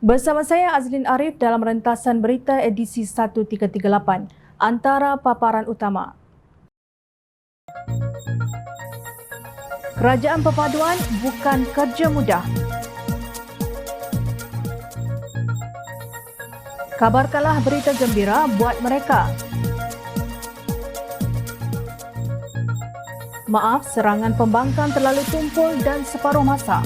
Bersama saya Azlin Arif dalam rentasan berita edisi 1338. Antara paparan utama. Kerajaan perpaduan bukan kerja mudah. Kabarkanlah berita gembira buat mereka. Maaf, serangan pembangkang terlalu tumpul dan separuh masa.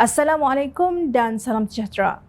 Assalamualaikum dan salam sejahtera.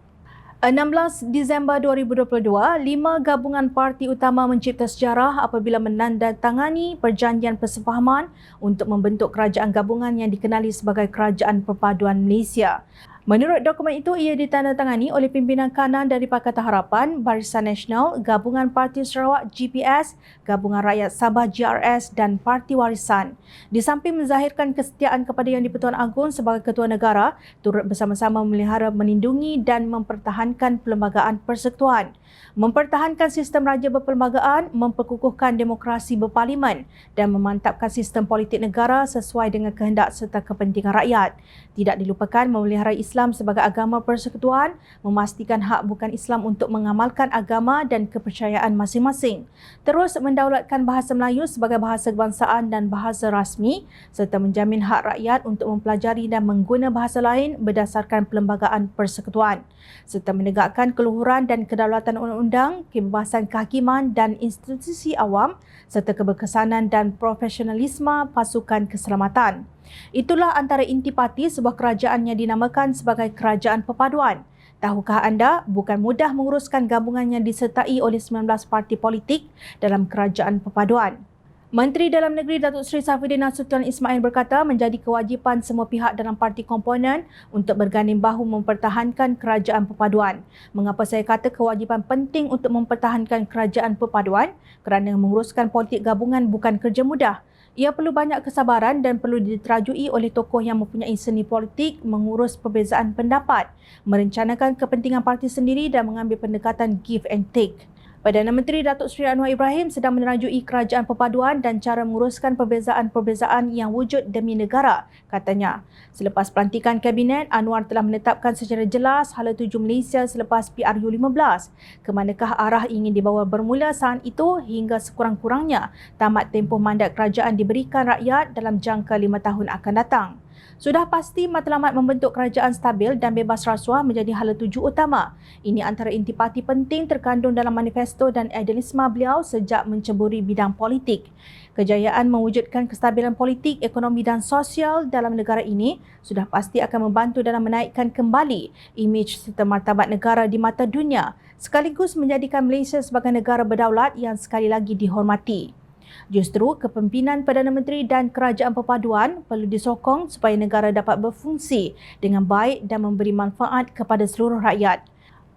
16 Disember 2022, 5 gabungan parti utama mencipta sejarah apabila menandatangani perjanjian persefahaman untuk membentuk kerajaan gabungan yang dikenali sebagai Kerajaan Perpaduan Malaysia. Menurut dokumen itu, ia ditandatangani oleh pimpinan kanan dari Pakatan Harapan, Barisan Nasional, Gabungan Parti Sarawak GPS, Gabungan Rakyat Sabah GRS dan Parti Warisan. Di samping menzahirkan kesetiaan kepada Yang di-Pertuan Agong sebagai Ketua Negara, turut bersama-sama memelihara, melindungi dan mempertahankan Perlembagaan Persekutuan, mempertahankan sistem raja berperlembagaan, memperkukuhkan demokrasi berparlimen dan memantapkan sistem politik negara sesuai dengan kehendak serta kepentingan rakyat. Tidak dilupakan memelihara Islam sebagai agama persekutuan, memastikan hak bukan Islam untuk mengamalkan agama dan kepercayaan masing-masing. Terus mendaulatkan bahasa Melayu sebagai bahasa kebangsaan dan bahasa rasmi serta menjamin hak rakyat untuk mempelajari dan mengguna bahasa lain berdasarkan Perlembagaan Persekutuan serta menegakkan keluhuran dan kedaulatan undang-undang, kebebasan kehakiman dan institusi awam serta keberkesanan dan profesionalisme pasukan keselamatan. Itulah antara intipati sebuah kerajaan yang dinamakan sebagai Kerajaan Perpaduan. Tahukah anda, bukan mudah menguruskan gabungan yang disertai oleh 19 parti politik dalam Kerajaan Perpaduan. Menteri Dalam Negeri Datuk Seri Saifuddin Nasution Ismail berkata menjadi kewajipan semua pihak dalam parti komponen untuk berganding bahu mempertahankan Kerajaan Perpaduan. Mengapa saya kata kewajipan penting untuk mempertahankan Kerajaan Perpaduan? Kerana menguruskan politik gabungan bukan kerja mudah. Ia perlu banyak kesabaran dan perlu diterajui oleh tokoh yang mempunyai seni politik mengurus perbezaan pendapat, merencanakan kepentingan parti sendiri dan mengambil pendekatan give and take. Perdana Menteri Datuk Seri Anwar Ibrahim sedang menerajui Kerajaan Perpaduan dan cara menguruskan perbezaan-perbezaan yang wujud demi negara, katanya. Selepas pelantikan Kabinet, Anwar telah menetapkan secara jelas hala tuju Malaysia selepas PRU15. Kemanakah arah ingin dibawa bermula saat itu hingga sekurang-kurangnya tamat tempoh mandat kerajaan diberikan rakyat dalam jangka 5 tahun akan datang. Sudah pasti matlamat membentuk kerajaan stabil dan bebas rasuah menjadi hala tuju utama. Ini antara intipati penting terkandung dalam manifesto dan idealisme beliau sejak menceburi bidang politik. Kejayaan mewujudkan kestabilan politik, ekonomi dan sosial dalam negara ini sudah pasti akan membantu dalam menaikkan kembali imej serta martabat negara di mata dunia, sekaligus menjadikan Malaysia sebagai negara berdaulat yang sekali lagi dihormati. Justru kepimpinan Perdana Menteri dan Kerajaan Perpaduan perlu disokong supaya negara dapat berfungsi dengan baik dan memberi manfaat kepada seluruh rakyat.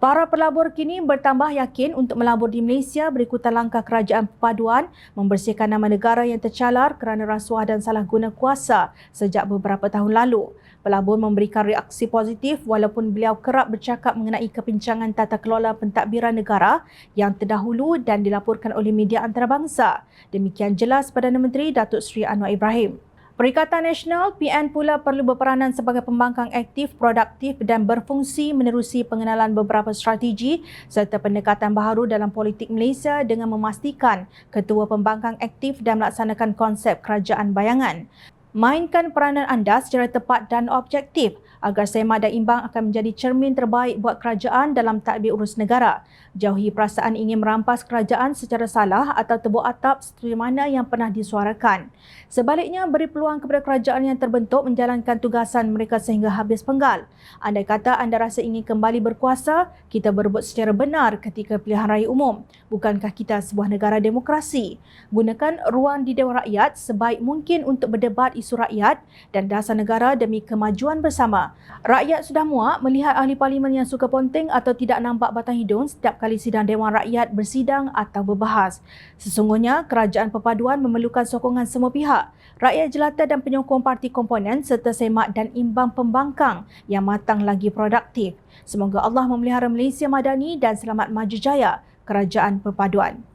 Para pelabur kini bertambah yakin untuk melabur di Malaysia berikutan langkah Kerajaan Perpaduan membersihkan nama negara yang tercalar kerana rasuah dan salah guna kuasa sejak beberapa tahun lalu. Pelabur memberikan reaksi positif walaupun beliau kerap bercakap mengenai kepincangan tata kelola pentadbiran negara yang terdahulu dan dilaporkan oleh media antarabangsa. Demikian jelas Perdana Menteri Datuk Seri Anwar Ibrahim. Perikatan Nasional PN pula perlu berperanan sebagai pembangkang aktif, produktif dan berfungsi menerusi pengenalan beberapa strategi serta pendekatan baharu dalam politik Malaysia dengan memastikan ketua pembangkang aktif dan melaksanakan konsep kerajaan bayangan. Mainkan peranan anda secara tepat dan objektif agar semak dan imbang akan menjadi cermin terbaik buat kerajaan dalam tadbir urus negara. Jauhi perasaan ingin merampas kerajaan secara salah atau tebuk atap seperti mana yang pernah disuarakan. Sebaliknya, beri peluang kepada kerajaan yang terbentuk menjalankan tugasan mereka sehingga habis penggal. Andai kata anda rasa ingin kembali berkuasa, kita berebut secara benar ketika pilihan raya umum. Bukankah kita sebuah negara demokrasi? Gunakan ruang di Dewan Rakyat sebaik mungkin untuk berdebat isu rakyat dan dasar negara demi kemajuan bersama. Utama. Rakyat sudah muak melihat ahli parlimen yang suka ponteng atau tidak nampak batang hidung setiap kali sidang Dewan Rakyat bersidang atau berbahas. Sesungguhnya, kerajaan perpaduan memerlukan sokongan semua pihak, rakyat jelata dan penyokong parti komponen serta semak dan imbang pembangkang yang matang lagi produktif. Semoga Allah memelihara Malaysia Madani dan selamat maju jaya kerajaan perpaduan.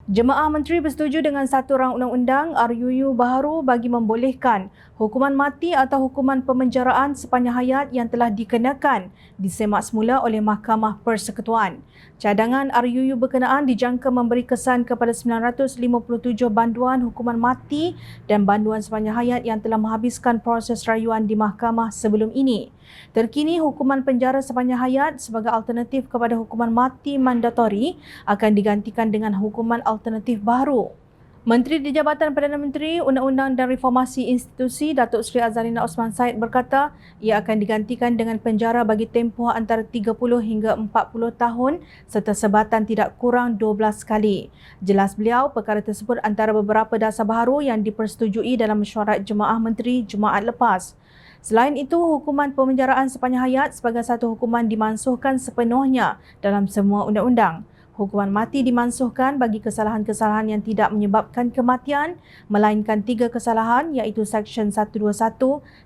Jemaah Menteri bersetuju dengan satu rang undang-undang RUU baharu bagi membolehkan hukuman mati atau hukuman pemenjaraan sepanjang hayat yang telah dikenakan disemak semula oleh Mahkamah Persekutuan. Cadangan RUU berkenaan dijangka memberi kesan kepada 957 banduan hukuman mati dan banduan sepanjang hayat yang telah menghabiskan proses rayuan di mahkamah sebelum ini. Terkini, hukuman penjara sepanjang hayat sebagai alternatif kepada hukuman mati mandatori akan digantikan dengan hukuman alternatif baru. Menteri di Jabatan Perdana Menteri, Undang-Undang dan Reformasi Institusi, Datuk Seri Azalina Osman Said berkata ia akan digantikan dengan penjara bagi tempoh antara 30 hingga 40 tahun serta sebatan tidak kurang 12 kali. Jelas beliau, perkara tersebut antara beberapa dasar baharu yang dipersetujui dalam mesyuarat Jemaah Menteri Jumaat lepas. Selain itu, hukuman pemenjaraan sepanjang hayat sebagai satu hukuman dimansuhkan sepenuhnya dalam semua undang-undang. Hukuman mati dimansuhkan bagi kesalahan-kesalahan yang tidak menyebabkan kematian, melainkan 3 kesalahan iaitu Seksyen 121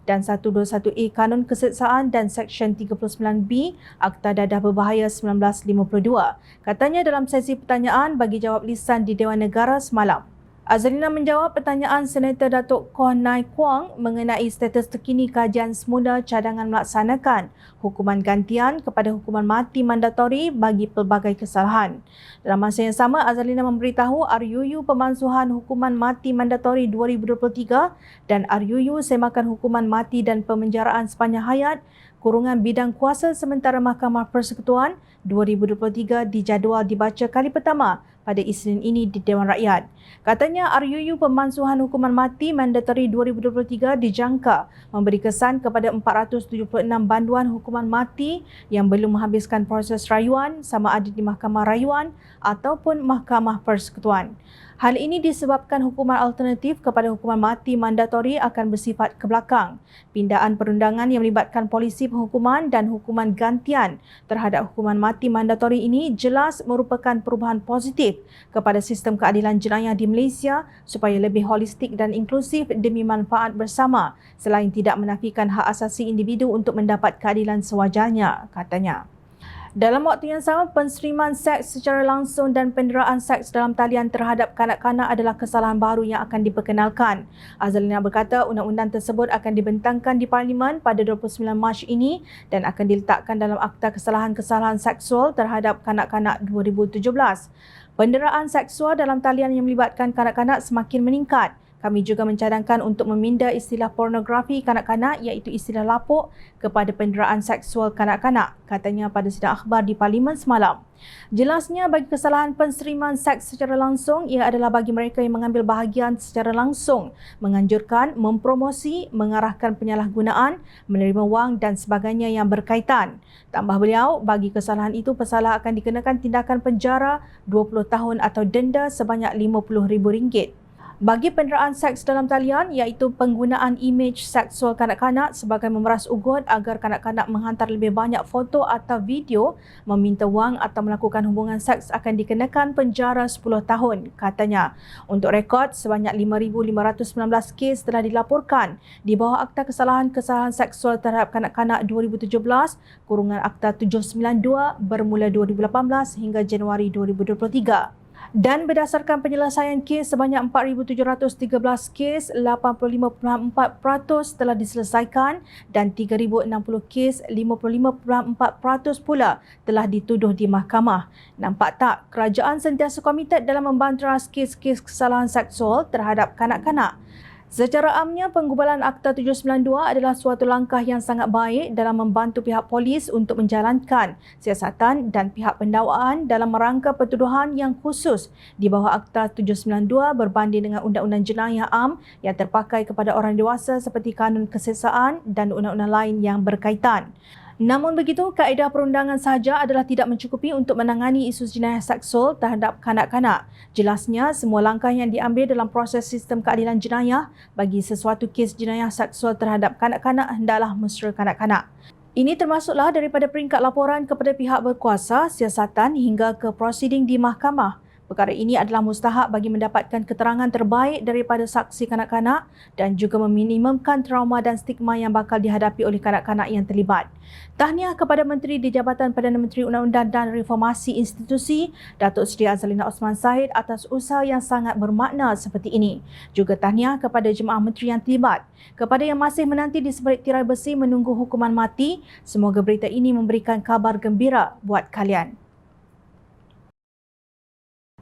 dan 121A Kanun Keseksaan dan Seksyen 39B Akta Dadah Berbahaya 1952. Katanya dalam sesi pertanyaan bagi jawab lisan di Dewan Negara semalam. Azalina menjawab pertanyaan Senator Datuk Koh Nai Kuang mengenai status terkini kajian semula cadangan melaksanakan hukuman gantian kepada hukuman mati mandatori bagi pelbagai kesalahan. Dalam masa yang sama, Azalina memberitahu RUU Pemansuhan Hukuman Mati Mandatori 2023 dan RUU Semakan Hukuman Mati dan Pemenjaraan Sepanjang Hayat Kurungan Bidang Kuasa Sementara Mahkamah Persekutuan 2023 dijadual dibaca kali pertama pada Isnin ini di Dewan Rakyat. Katanya RUU Pemansuhan Hukuman Mati Mandatori 2023 dijangka memberi kesan kepada 476 banduan hukuman mati yang belum menghabiskan proses rayuan sama ada di Mahkamah Rayuan ataupun Mahkamah Persekutuan. Hal ini disebabkan hukuman alternatif kepada hukuman mati mandatori akan bersifat kebelakang. Pindaan perundangan yang melibatkan polisi penghukuman dan hukuman gantian terhadap hukuman mati mandatori ini jelas merupakan perubahan positif kepada sistem keadilan jenayah di Malaysia supaya lebih holistik dan inklusif demi manfaat bersama selain tidak menafikan hak asasi individu untuk mendapat keadilan sewajarnya, katanya. Dalam waktu yang sama, penseriman seks secara langsung dan penderaan seks dalam talian terhadap kanak-kanak adalah kesalahan baru yang akan diperkenalkan. Azalina berkata undang-undang tersebut akan dibentangkan di Parlimen pada 29 Mac ini dan akan diletakkan dalam Akta Kesalahan-Kesalahan Seksual terhadap Kanak-kanak 2017. Penderaan seksual dalam talian yang melibatkan kanak-kanak semakin meningkat. Kami juga mencadangkan untuk meminda istilah pornografi kanak-kanak iaitu istilah lapuk kepada penderaan seksual kanak-kanak, katanya pada sidang akhbar di Parlimen semalam. Jelasnya bagi kesalahan penseriman seks secara langsung, ia adalah bagi mereka yang mengambil bahagian secara langsung, menganjurkan, mempromosi, mengarahkan penyalahgunaan, menerima wang dan sebagainya yang berkaitan. Tambah beliau, bagi kesalahan itu pesalah akan dikenakan tindakan penjara 20 tahun atau denda sebanyak RM50,000. Bagi penderaan seks dalam talian iaitu penggunaan imej seksual kanak-kanak sebagai memeras ugut agar kanak-kanak menghantar lebih banyak foto atau video, meminta wang atau melakukan hubungan seks akan dikenakan penjara 10 tahun, katanya. Untuk rekod, sebanyak 5,519 kes telah dilaporkan di bawah Akta Kesalahan-Kesalahan Seksual terhadap Kanak-kanak 2017, kurungan Akta 792 bermula 2018 hingga Januari 2023. Dan berdasarkan penyelesaian kes sebanyak 4,713 kes, 85.4% telah diselesaikan dan 3,060 kes, 55.4% pula telah dituduh di mahkamah. Nampak tak, kerajaan sentiasa komited dalam membanteras kes-kes kesalahan seksual terhadap kanak-kanak. Secara amnya, penggubalan Akta 792 adalah suatu langkah yang sangat baik dalam membantu pihak polis untuk menjalankan siasatan dan pihak pendakwaan dalam merangka pertuduhan yang khusus di bawah Akta 792 berbanding dengan Undang-Undang Jenayah Am yang terpakai kepada orang dewasa seperti Kanun Keseksaan dan undang-undang lain yang berkaitan. Namun begitu, kaedah perundangan sahaja adalah tidak mencukupi untuk menangani isu jenayah seksual terhadap kanak-kanak. Jelasnya, semua langkah yang diambil dalam proses sistem keadilan jenayah bagi sesuatu kes jenayah seksual terhadap kanak-kanak hendaklah mesra kanak-kanak. Ini termasuklah daripada peringkat laporan kepada pihak berkuasa, siasatan hingga ke prosiding di mahkamah. Perkara ini adalah mustahak bagi mendapatkan keterangan terbaik daripada saksi kanak-kanak dan juga meminimumkan trauma dan stigma yang bakal dihadapi oleh kanak-kanak yang terlibat. Tahniah kepada Menteri di Jabatan Perdana Menteri Undang-Undang dan Reformasi Institusi, Datuk Seri Azalina Osman Zahid atas usaha yang sangat bermakna seperti ini. Juga tahniah kepada jemaah menteri yang terlibat. Kepada yang masih menanti di sebalik tirai besi menunggu hukuman mati, semoga berita ini memberikan kabar gembira buat kalian.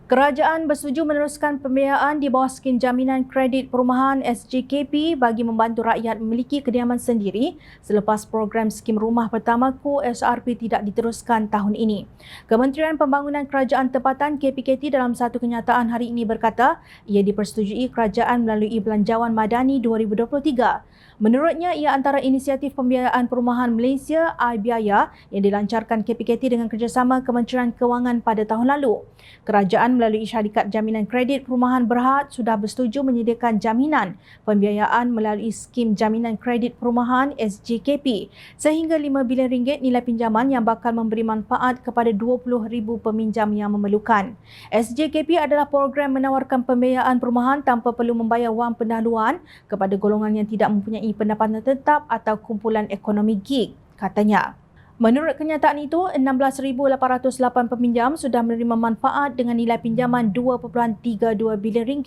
Kerajaan bersetuju meneruskan pembiayaan di bawah skim jaminan kredit perumahan SJKP bagi membantu rakyat memiliki kediaman sendiri selepas program skim rumah pertamaku SRP tidak diteruskan tahun ini. Kementerian Pembangunan Kerajaan Tempatan KPKT dalam satu kenyataan hari ini berkata ia dipersetujui kerajaan melalui Belanjawan Madani 2023. Menurutnya, ia antara inisiatif pembiayaan perumahan Malaysia iBiaya yang dilancarkan KPKT dengan kerjasama Kementerian Kewangan pada tahun lalu. Kerajaan melalui syarikat jaminan kredit perumahan Berhad sudah bersetuju menyediakan jaminan pembiayaan melalui skim jaminan kredit perumahan SJKP sehingga RM5 bilion nilai pinjaman yang bakal memberi manfaat kepada 20,000 peminjam yang memerlukan. SJKP adalah program menawarkan pembiayaan perumahan tanpa perlu membayar wang pendahuluan kepada golongan yang tidak mempunyai pendapatan tetap atau kumpulan ekonomi gig, katanya. Menurut kenyataan itu, 16,808 peminjam sudah menerima manfaat dengan nilai pinjaman RM2.32 bilion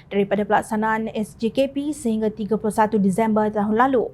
daripada pelaksanaan SJKP sehingga 31 Disember tahun lalu.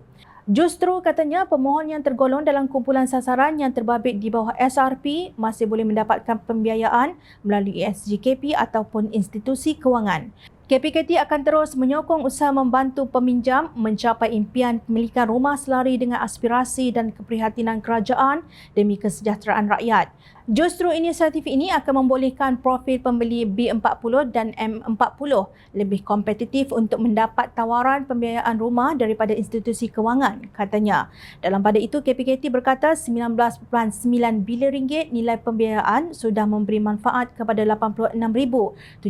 Justru katanya pemohon yang tergolong dalam kumpulan sasaran yang terbabit di bawah SRP masih boleh mendapatkan pembiayaan melalui SJKP ataupun institusi kewangan. KPKT akan terus menyokong usaha membantu peminjam mencapai impian pemilikan rumah selari dengan aspirasi dan keprihatinan kerajaan demi kesejahteraan rakyat. Justru inisiatif ini akan membolehkan profil pembeli B40 dan M40 lebih kompetitif untuk mendapat tawaran pembiayaan rumah daripada institusi kewangan, katanya. Dalam pada itu, KPKT berkata RM19.9 bilion nilai pembiayaan sudah memberi manfaat kepada 86,708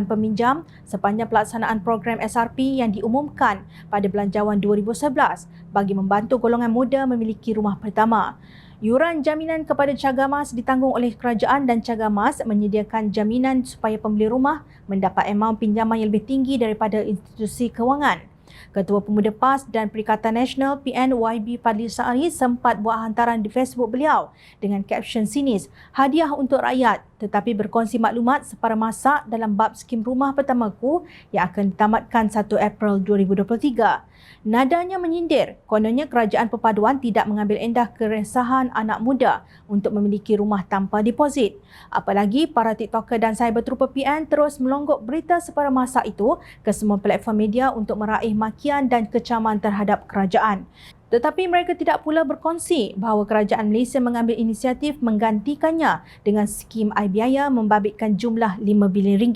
peminjam sepanjang pelaksanaan program SRP yang diumumkan pada Belanjawan 2011 bagi membantu golongan muda memiliki rumah pertama. Yuran jaminan kepada Cagamas ditanggung oleh kerajaan dan Cagamas menyediakan jaminan supaya pembeli rumah mendapat amaun pinjaman yang lebih tinggi daripada institusi kewangan. Ketua Pemuda PAS dan Perikatan Nasional PNYB Fadli Sa'ari sempat buat hantaran di Facebook beliau dengan kapsion sinis, hadiah untuk rakyat, tetapi berkongsi maklumat separa masa dalam bab skim rumah pertamaku yang akan ditamatkan 1 April 2023. Nadanya menyindir, kononnya kerajaan perpaduan tidak mengambil endah keresahan anak muda untuk memiliki rumah tanpa deposit. Apalagi para TikToker dan cyber trooper PN terus melonggok berita separa masa itu ke semua platform media untuk meraih makian dan kecaman terhadap kerajaan. Tetapi mereka tidak pula berkongsi bahawa kerajaan Malaysia mengambil inisiatif menggantikannya dengan skim iBiaya membabitkan jumlah RM5 bilion.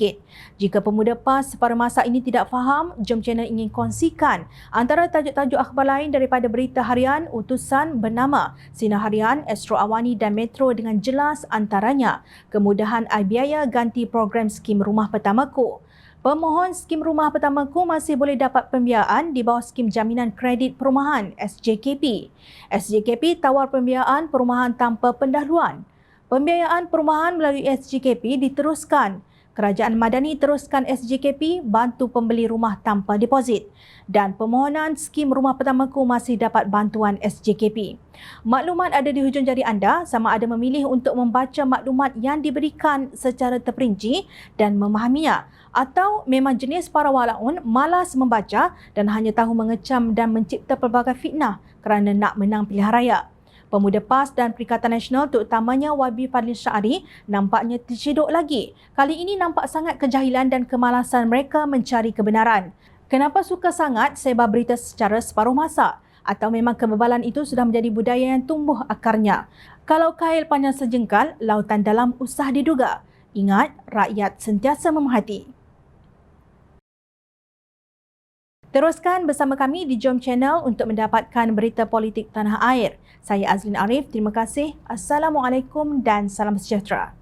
Jika pemuda PAS separa masa ini tidak faham, jom channel ingin kongsikan antara tajuk-tajuk akhbar lain daripada Berita Harian utusan bernama Sinar Harian, Astro Awani dan Metro dengan jelas antaranya kemudahan iBiaya ganti program skim rumah pertamaku. Pemohon skim rumah pertamaku masih boleh dapat pembiayaan di bawah skim jaminan kredit perumahan SJKP. SJKP tawar pembiayaan perumahan tanpa pendahuluan. Pembiayaan perumahan melalui SJKP diteruskan. Kerajaan Madani teruskan SJKP bantu pembeli rumah tanpa deposit dan permohonan skim rumah pertamaku masih dapat bantuan SJKP. Maklumat ada di hujung jari anda sama ada memilih untuk membaca maklumat yang diberikan secara terperinci dan memahaminya atau memang jenis para walaun malas membaca dan hanya tahu mengecam dan mencipta pelbagai fitnah kerana nak menang pilihan raya. Pemuda PAS dan Perikatan Nasional terutamanya YB Fadli Sa'ari nampaknya terciduk lagi. Kali ini nampak sangat kejahilan dan kemalasan mereka mencari kebenaran. Kenapa suka sangat sebar berita secara separuh masa? Atau memang kebebalan itu sudah menjadi budaya yang tumbuh akarnya? Kalau kail panjang sejengkal, lautan dalam usah diduga. Ingat, rakyat sentiasa memerhati. Teruskan bersama kami di Jom Channel untuk mendapatkan berita politik tanah air. Saya Azlin Arif, terima kasih. Assalamualaikum dan salam sejahtera.